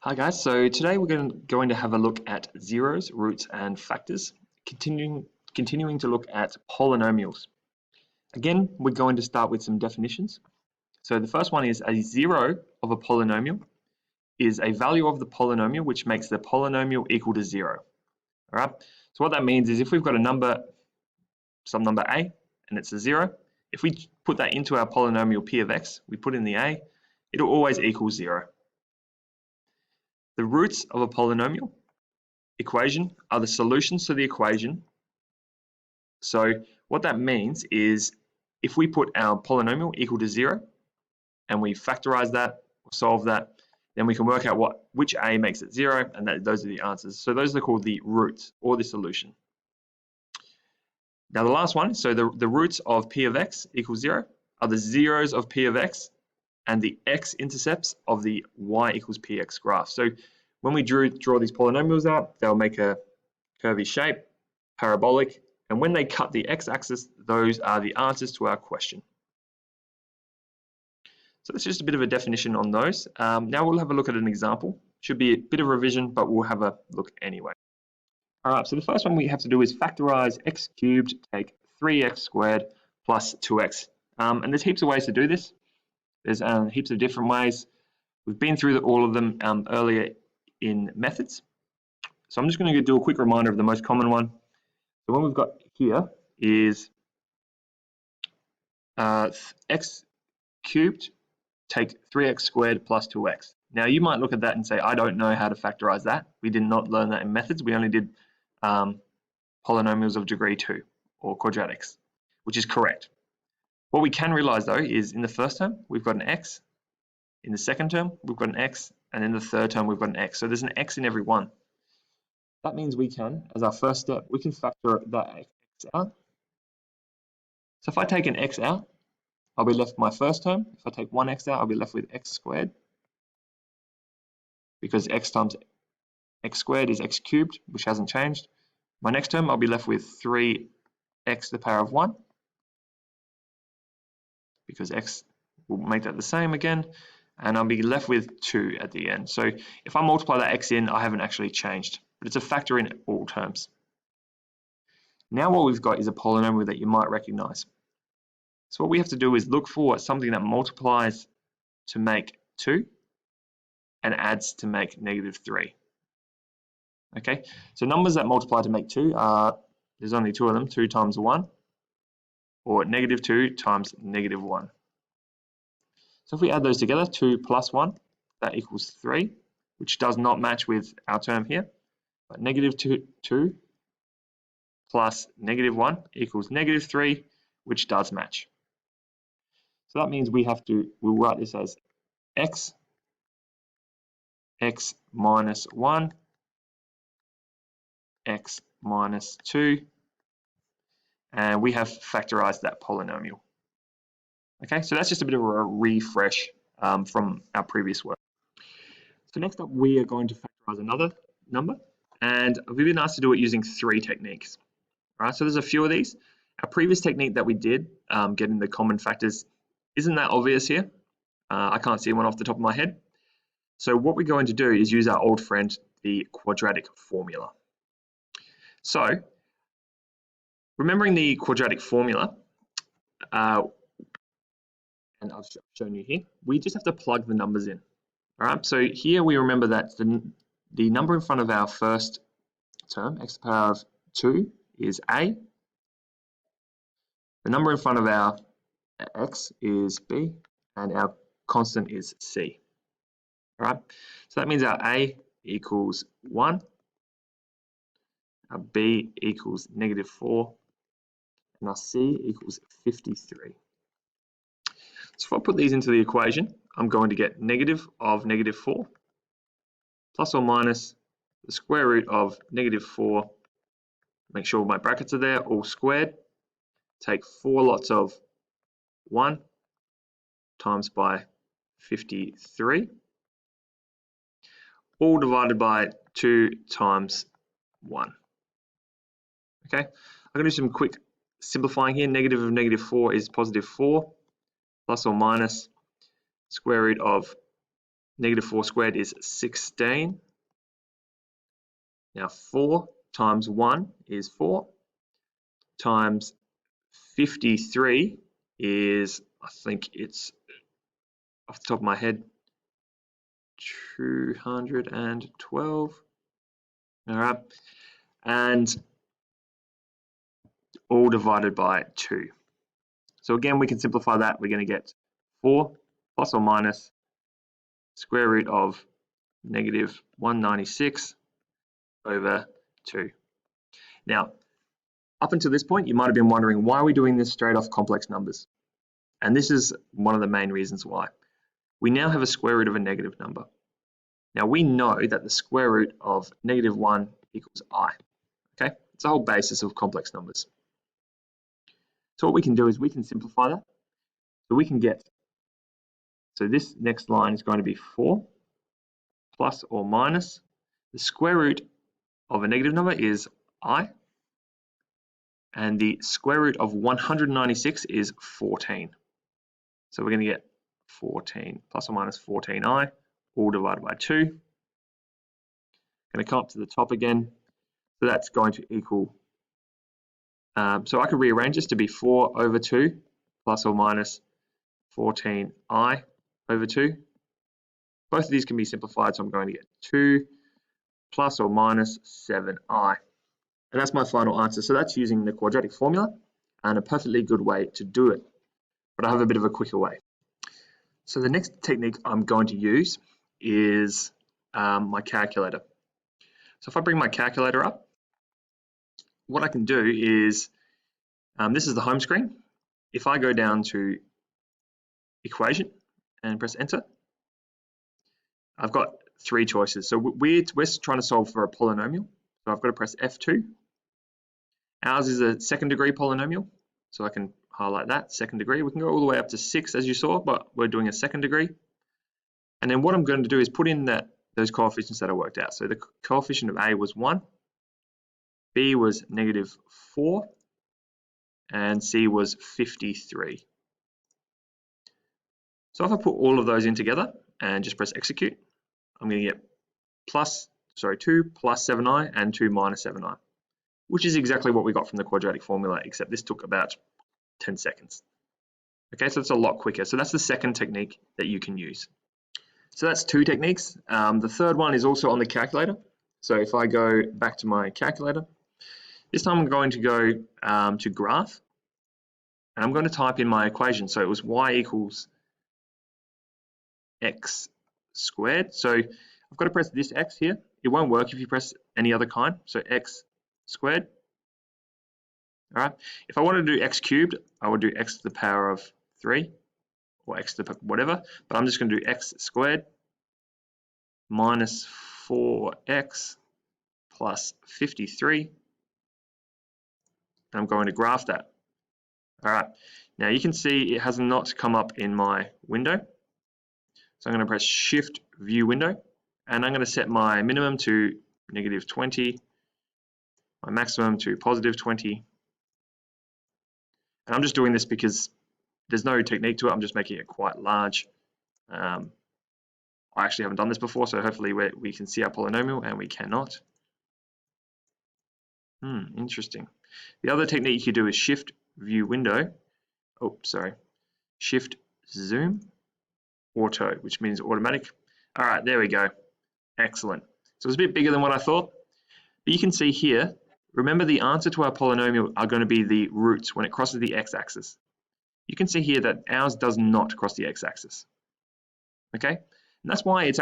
Hi guys, so today we're going to have a look at zeros, roots and factors, continuing to look at polynomials. Again, we're going to start with some definitions. So the first one is a zero of a polynomial is a value of the polynomial which makes the polynomial equal to zero. All right, so what that means is if we've got a number, some number a, and it's a zero, if we put that into our polynomial p of x, we put in the a, it'll always equal zero. The roots of a polynomial equation are the solutions to the equation. So what that means is if we put our polynomial equal to zero and we factorize that or solve that, then we can work out which a makes it zero, and those are the answers. So those are called the roots or the solution. Now the last one, so the roots of p of x equals zero are the zeros of p of x and the x-intercepts of the y equals px graph. So when we draw these polynomials out, they'll make a curvy shape, parabolic, and when they cut the x-axis, those are the answers to our question. So that's just a bit of a definition on those. Now we'll have a look at an example. Should be a bit of revision, but we'll have a look anyway. All right, so the first one we have to do is factorize x cubed, take 3x squared plus 2x. And there's heaps of ways to do this. There's heaps of different ways. We've been through all of them earlier in methods. So I'm just going to do a quick reminder of the most common one. The one we've got here is x cubed take 3x squared plus 2x. Now you might look at that and say, I don't know how to factorize that. We did not learn that in methods. We only did polynomials of degree 2 or quadratics, which is correct. What we can realize though is in the first term, we've got an x. In the second term, we've got an x. And in the third term, we've got an x. So there's an x in every one. That means we can, as our first step, we can factor that x out. So if I take an x out, I'll be left with my first term. If I take one x out, I'll be left with x squared. Because x times x squared is x cubed, which hasn't changed. My next term, I'll be left with 3x to the power of 1. Because x will make that the same again. And I'll be left with 2 at the end. So if I multiply that x in, I haven't actually changed. But it's a factor in all terms. Now what we've got is a polynomial that you might recognize. So what we have to do is look for something that multiplies to make 2 and adds to make -3. Okay, so numbers that multiply to make 2 are, there's only 2 of them, 2 times 1, or -2 times -1. So if we add those together, 2 plus 1, that equals 3, which does not match with our term here. But -2 plus -1 equals -3, which does match. So that means we'll write this as x minus 1, x minus 2, and we have factorized that polynomial. Okay, so that's just a bit of a refresh from our previous work. So next up, we are going to factorize another number, and we've been asked to do it using 3 techniques. All right, so there's a few of these. Our previous technique that we did, getting the common factors, isn't that obvious here. I can't see one off the top of my head. So what we're going to do is use our old friend, the quadratic formula. So, remembering the quadratic formula, and I've shown you here, we just have to plug the numbers in. All right, so here we remember that the number in front of our first term, x to the power of 2, is a. The number in front of our x is b, and our constant is c. All right, so that means our a equals 1, our b equals -4, and our c equals 53. So if I put these into the equation, I'm going to get negative of -4 plus or minus the square root of -4. Make sure my brackets are there, all squared. Take 4 lots of 1 times by 53, all divided by 2 times 1. Okay, I'm going to do some quick simplifying here. Negative of -4 is +4, plus or minus square root of negative 4 squared is 16. Now 4 times 1 is 4, times 53 is, I think it's off the top of my head, 212. All right, and all divided by 2. So again, we can simplify that. We're going to get 4 plus or minus square root of negative 196 over 2. Now, up until this point, you might have been wondering, why are we doing this straight off complex numbers? And this is one of the main reasons why. We now have a square root of a negative number. Now we know that the square root of negative 1 equals I. Okay, it's the whole basis of complex numbers. So what we can do is we can simplify that. So we can get, so this next line is going to be 4 plus or minus the square root of a negative number is I, and the square root of 196 is 14. So we're going to get 14 plus or minus 14i, all divided by 2. Going to come up to the top again. So that's going to equal, so I could rearrange this to be 4 over 2 plus or minus 14i over 2. Both of these can be simplified, so I'm going to get 2 plus or minus 7i. And that's my final answer. So that's using the quadratic formula, and a perfectly good way to do it. But I have a bit of a quicker way. So the next technique I'm going to use is my calculator. So if I bring my calculator up, what I can do is, this is the home screen. If I go down to equation and press enter, I've got 3 choices. So we're trying to solve for a polynomial. So I've got to press F2. Ours is a second degree polynomial, so I can highlight that, second degree. We can go all the way up to 6 as you saw, but we're doing a second degree. And then what I'm going to do is put in those coefficients that I worked out. So the coefficient of A was 1, B was negative 4, and C was 53. So if I put all of those in together and just press execute, I'm going to get 2 plus 7i and 2 minus 7i, which is exactly what we got from the quadratic formula, except this took about 10 seconds. Okay, so it's a lot quicker. So that's the second technique that you can use. So that's 2 techniques. The third one is also on the calculator. So if I go back to my calculator, this time I'm going to go to graph, and I'm going to type in my equation. So it was y equals x squared. So I've got to press this x here. It won't work if you press any other kind. So x squared. All right. If I wanted to do x cubed, I would do x to the power of 3 or x to the whatever. But I'm just going to do x squared minus 4x plus 53. And I'm going to graph that. All right. Now you can see it has not come up in my window. So I'm going to press Shift View Window, and I'm going to set my minimum to negative 20, my maximum to positive 20. And I'm just doing this because there's no technique to it. I'm just making it quite large. I actually haven't done this before, so hopefully we can see our polynomial, and we cannot. Interesting. The other technique you do is Shift View Window. Oh, sorry. Shift Zoom Auto, which means automatic. All right, there we go. Excellent. So it's a bit bigger than what I thought. But you can see here, remember the answer to our polynomial are going to be the roots when it crosses the x-axis. You can see here that ours does not cross the x-axis. Okay? And that's why it's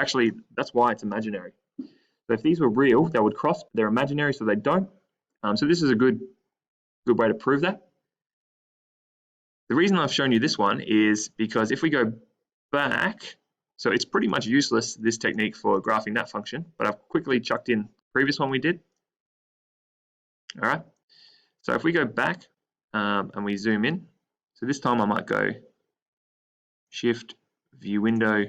imaginary. So if these were real, they would cross. They're imaginary, so they don't. So this is a good way to prove that. The reason I've shown you this one is because if we go back, so it's pretty much useless, this technique for graphing that function, but I've quickly chucked in the previous one we did. All right, so if we go back and we zoom in, so this time I might go Shift View Window.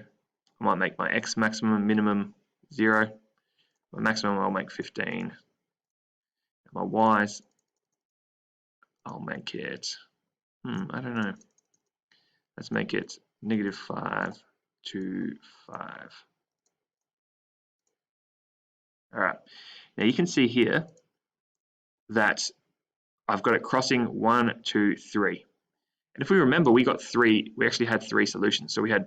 I might make my x maximum, minimum 0. My maximum I'll make 15. My y's I'll make it, I don't know. Let's make it negative 5 to 5. All right, now you can see here that I've got it crossing 1, 2, 3. And if we remember, we actually had 3 solutions. So we had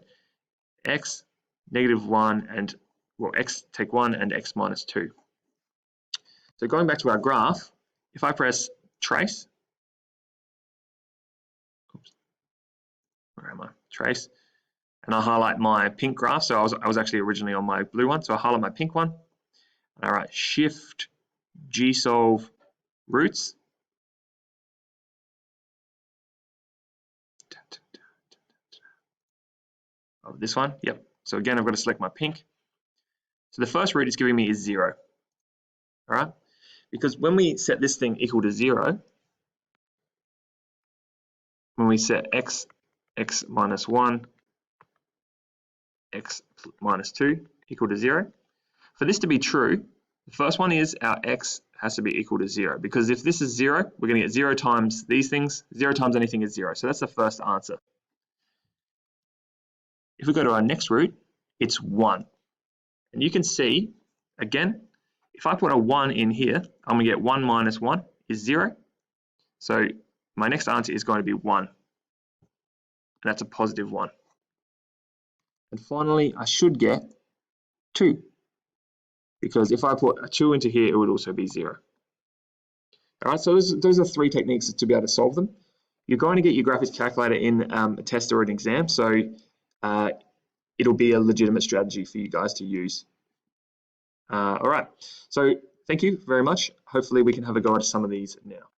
x, -1, and, well, x take 1 and x minus 2. So going back to our graph, if I press trace, oops, where am I? Trace, and I highlight my pink graph. So I was actually originally on my blue one. So I highlight my pink one. And I write shift gsolve roots. Of this one, yep. So again, I've got to select my pink. So the first root it's giving me is 0. All right, because when we set this thing equal to 0, when we set x minus 1, x minus 2 equal to 0, for this to be true, the first one is our x has to be equal to 0, because if this is 0, we're going to get 0 times these things. 0 times anything is 0. So that's the first answer. If we go to our next root, it's 1. And you can see, again, if I put a 1 in here, I'm going to get 1 minus 1 is 0. So my next answer is going to be 1. And that's a positive 1. And finally, I should get 2. Because if I put a 2 into here, it would also be 0. All right, so those are 3 techniques to be able to solve them. You're going to get your graphics calculator in a test or an exam, so it'll be a legitimate strategy for you guys to use. All right, so thank you very much. Hopefully we can have a go at some of these now.